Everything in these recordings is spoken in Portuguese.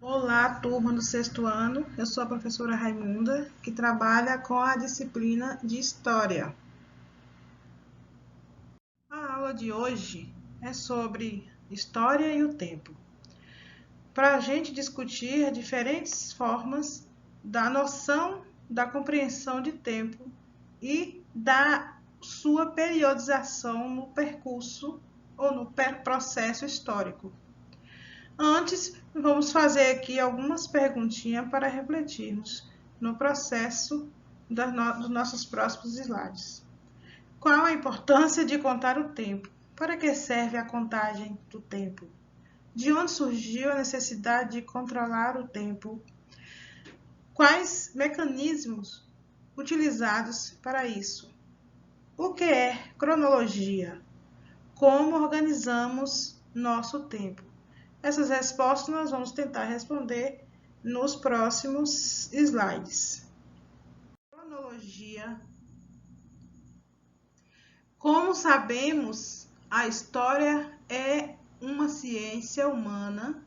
Olá, turma do sexto ano. Eu sou a professora Raimunda, que trabalha com a disciplina de História. A aula de hoje é sobre História e o tempo, para a gente discutir diferentes formas da noção da compreensão de tempo e da sua periodização no percurso ou no processo histórico. Antes, vamos fazer aqui algumas perguntinhas para refletirmos no processo dos nossos próximos slides. Qual a importância de contar o tempo? Para que serve a contagem do tempo? De onde surgiu a necessidade de controlar o tempo? Quais mecanismos utilizados para isso? O que é cronologia? Como organizamos nosso tempo? Essas respostas nós vamos tentar responder nos próximos slides. Cronologia. Como sabemos, a história é uma ciência humana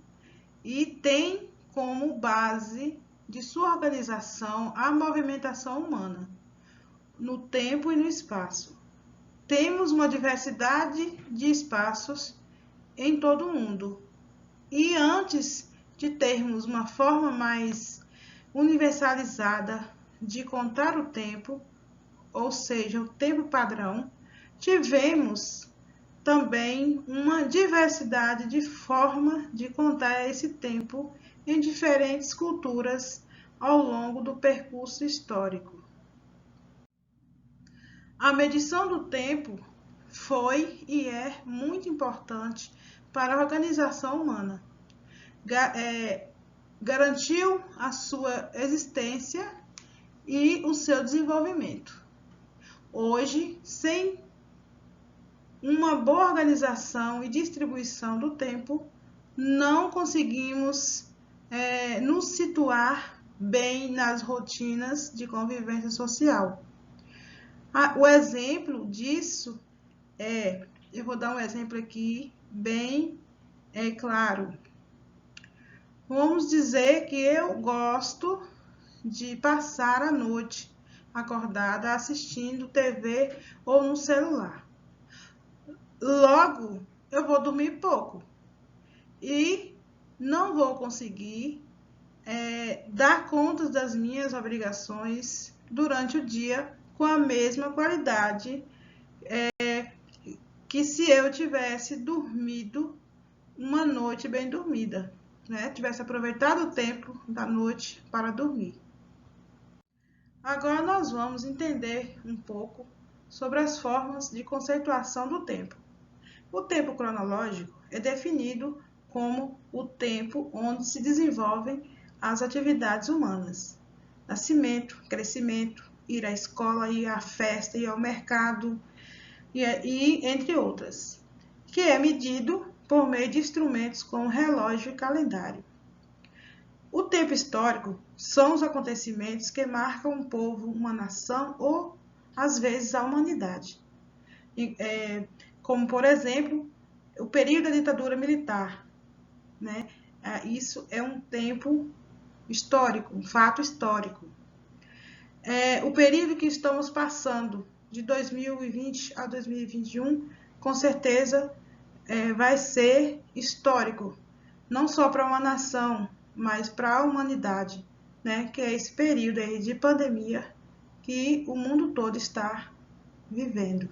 e tem como base de sua organização a movimentação humana no tempo e no espaço. Temos uma diversidade de espaços em todo o mundo. E antes de termos uma forma mais universalizada de contar o tempo, ou seja, o tempo padrão, tivemos também uma diversidade de forma de contar esse tempo em diferentes culturas ao longo do percurso histórico. A medição do tempo foi e é muito importante para a organização humana. Garantiu a sua existência e o seu desenvolvimento. Hoje, sem uma boa organização e distribuição do tempo, não conseguimos nos situar bem nas rotinas de convivência social. O exemplo disso eu vou dar um exemplo aqui bem claro. Vamos dizer que eu gosto de passar a noite acordada assistindo TV ou no celular. Logo, eu vou dormir pouco e não vou conseguir dar conta das minhas obrigações durante o dia com a mesma qualidade que se eu tivesse dormido uma noite bem dormida, né? Tivesse aproveitado o tempo da noite para dormir. Agora nós vamos entender um pouco sobre as formas de conceituação do tempo. O tempo cronológico é definido como o tempo onde se desenvolvem as atividades humanas. Nascimento, crescimento, ir à escola, ir à festa, ir ao mercado, e entre outras, que é medido por meio de instrumentos como relógio e calendário. O tempo histórico são os acontecimentos que marcam um povo, uma nação ou, às vezes, a humanidade. Como, por exemplo, o período da ditadura militar, né? Isso é um tempo histórico, um fato histórico. O período que estamos passando, de 2020 a 2021, com certeza vai ser histórico, não só para uma nação, mas para a humanidade, né? Que é esse período aí de pandemia que o mundo todo está vivendo.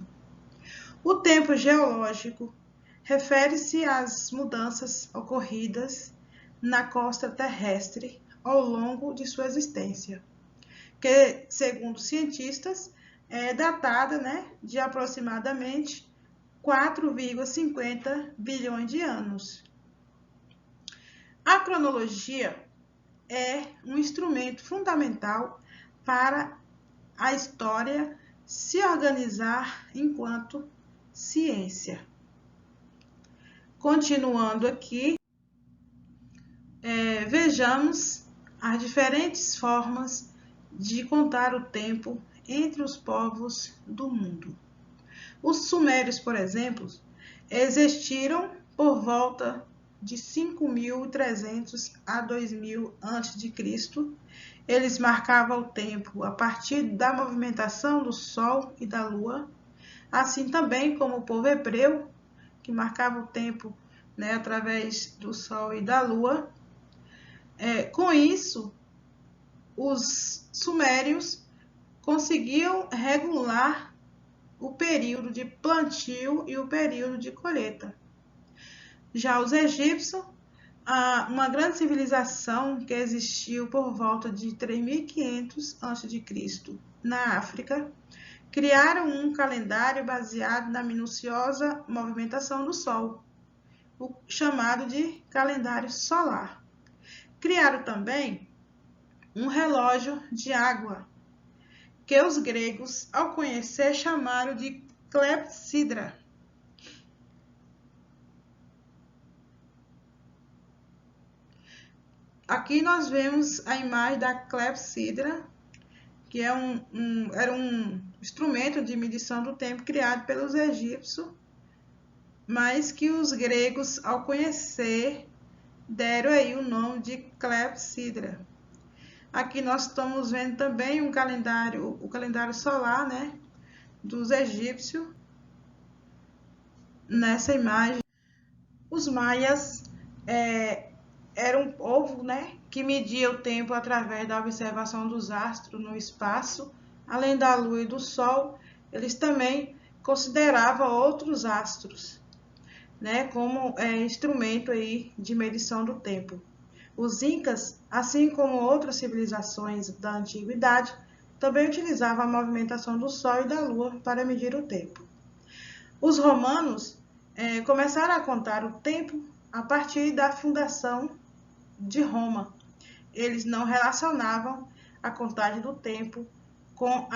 O tempo geológico refere-se às mudanças ocorridas na crosta terrestre ao longo de sua existência, que, segundo cientistas, é datada, né, de aproximadamente 4,50 bilhões de anos. A cronologia é um instrumento fundamental para a história se organizar enquanto ciência. Continuando aqui, vejamos as diferentes formas de contar o tempo entre os povos do mundo. Os sumérios, por exemplo, existiram por volta de 5.300 a 2.000 a.C. Eles marcavam o tempo a partir da movimentação do Sol e da Lua, assim também como o povo hebreu, que marcava o tempo, né, através do Sol e da Lua. Com isso, os sumérios conseguiam regular o período de plantio e o período de colheita. Já os egípcios, uma grande civilização que existiu por volta de 3.500 a.C. na África, criaram um calendário baseado na minuciosa movimentação do Sol, o chamado de calendário solar. Criaram também um relógio de água, que os gregos, ao conhecer, chamaram de clepsidra. Aqui nós vemos a imagem da clepsidra, que era um instrumento de medição do tempo criado pelos egípcios, mas que os gregos, ao conhecer, deram aí o nome de clepsidra. Aqui nós estamos vendo também o calendário solar, né, dos egípcios, nessa imagem. Os maias era um povo, né, que media o tempo através da observação dos astros no espaço. Além da lua e do sol, eles também consideravam outros astros, né, como instrumento aí de medição do tempo. Os incas, assim como outras civilizações da antiguidade, também utilizavam a movimentação do sol e da lua para medir o tempo. Os romanos começaram a contar o tempo a partir da fundação de Roma. Eles não relacionavam a contagem do tempo com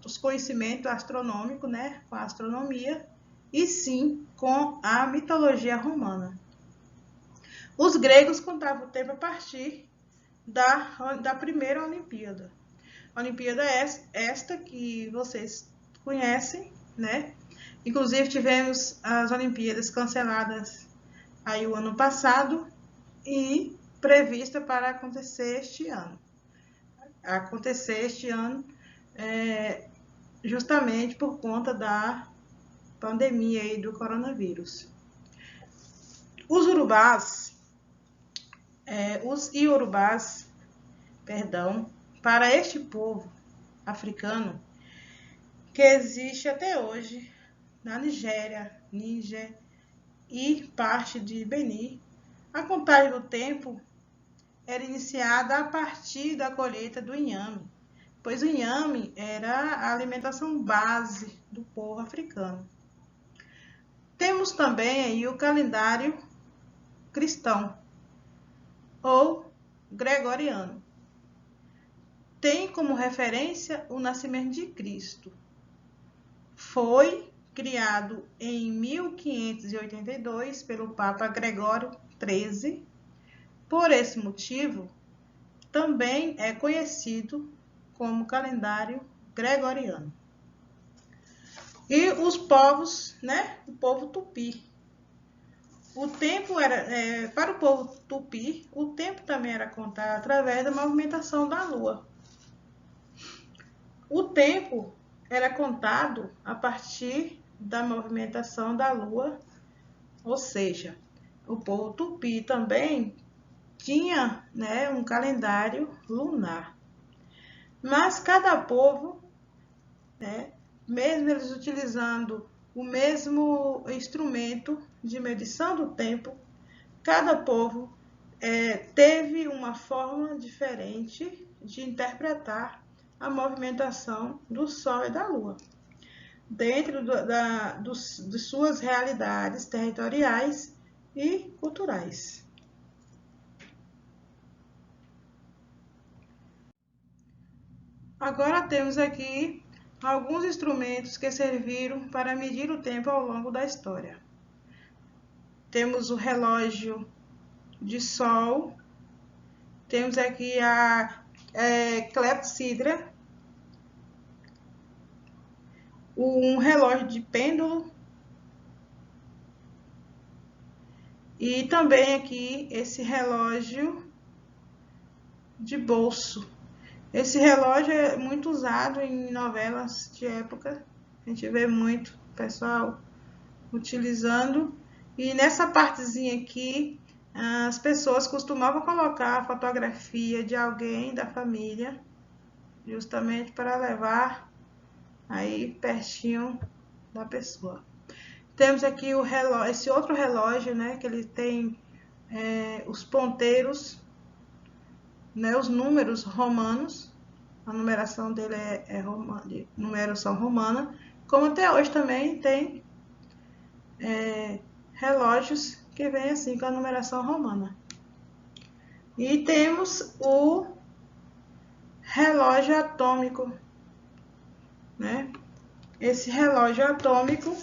os conhecimentos astronômicos, né, com a astronomia, e sim com a mitologia romana. Os gregos contavam o tempo a partir da primeira Olimpíada. A Olimpíada é esta que vocês conhecem, né? Inclusive tivemos as Olimpíadas canceladas aí o ano passado e prevista para acontecer este ano. Justamente por conta da pandemia aí do coronavírus. Os iorubás, para este povo africano que existe até hoje na Nigéria, Níger e parte de Benin, a contagem do tempo era iniciada a partir da colheita do inhame, pois o inhame era a alimentação base do povo africano. Temos também aí o calendário cristão ou gregoriano. Tem como referência o nascimento de Cristo. Foi criado em 1582 pelo Papa Gregório XIII. Por esse motivo, também é conhecido como calendário gregoriano. E os povos, né? O povo tupi. O tempo para o povo tupi, o tempo também era contado através da movimentação da lua. O tempo era contado a partir da movimentação da lua, ou seja, o povo tupi também tinha, né, um calendário lunar. Mas cada povo, né, mesmo eles utilizando o mesmo instrumento de medição do tempo, cada povo teve uma forma diferente de interpretar a movimentação do Sol e da Lua, dentro de suas realidades territoriais e culturais. Agora temos aqui alguns instrumentos que serviram para medir o tempo ao longo da história. Temos o relógio de sol, temos aqui a clepsidra, um relógio de pêndulo E também aqui esse relógio de bolso. Esse relógio é muito usado em novelas de época. A gente vê muito pessoal utilizando. E nessa partezinha aqui, as pessoas costumavam colocar a fotografia de alguém da família, justamente para levar aí pertinho da pessoa. Temos aqui o relógio, esse outro relógio, né, que ele tem os ponteiros, né, os números romanos. A numeração dele de numeração romana, como até hoje também tem relógios que vem assim com a numeração romana. E temos o relógio atômico, né? Esse relógio atômico,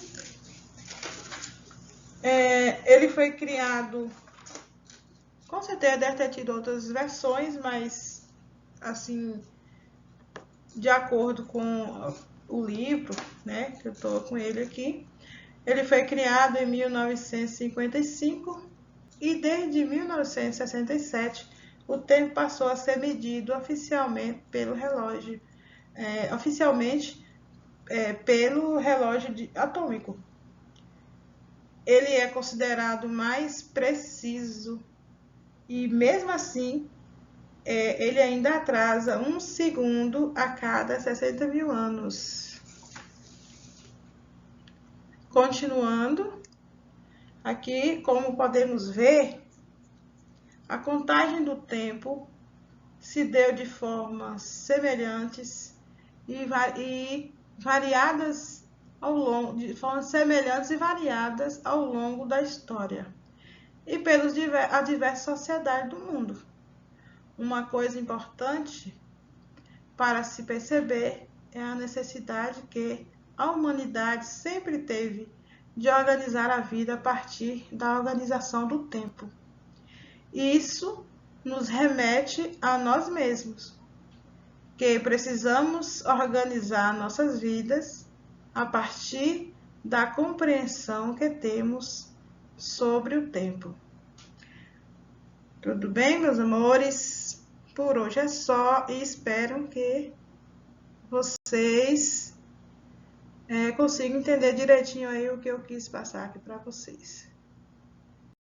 ele foi criado, com certeza deve ter tido outras versões, mas assim, de acordo com o livro, né, que eu tô com ele aqui, ele foi criado em 1955 e desde 1967 o tempo passou a ser medido oficialmente pelo relógio, pelo relógio atômico. Ele é considerado mais preciso e mesmo assim ele ainda atrasa 1 segundo a cada 60 mil anos. Continuando, aqui como podemos ver, a contagem do tempo se deu de formas semelhantes e variadas ao longo da história e pelas diversas sociedades do mundo. Uma coisa importante para se perceber é a necessidade que a humanidade sempre teve de organizar a vida a partir da organização do tempo. Isso nos remete a nós mesmos, que precisamos organizar nossas vidas a partir da compreensão que temos sobre o tempo. Tudo bem, meus amores? Por hoje é só e espero que vocês consigam entender direitinho aí o que eu quis passar aqui para vocês.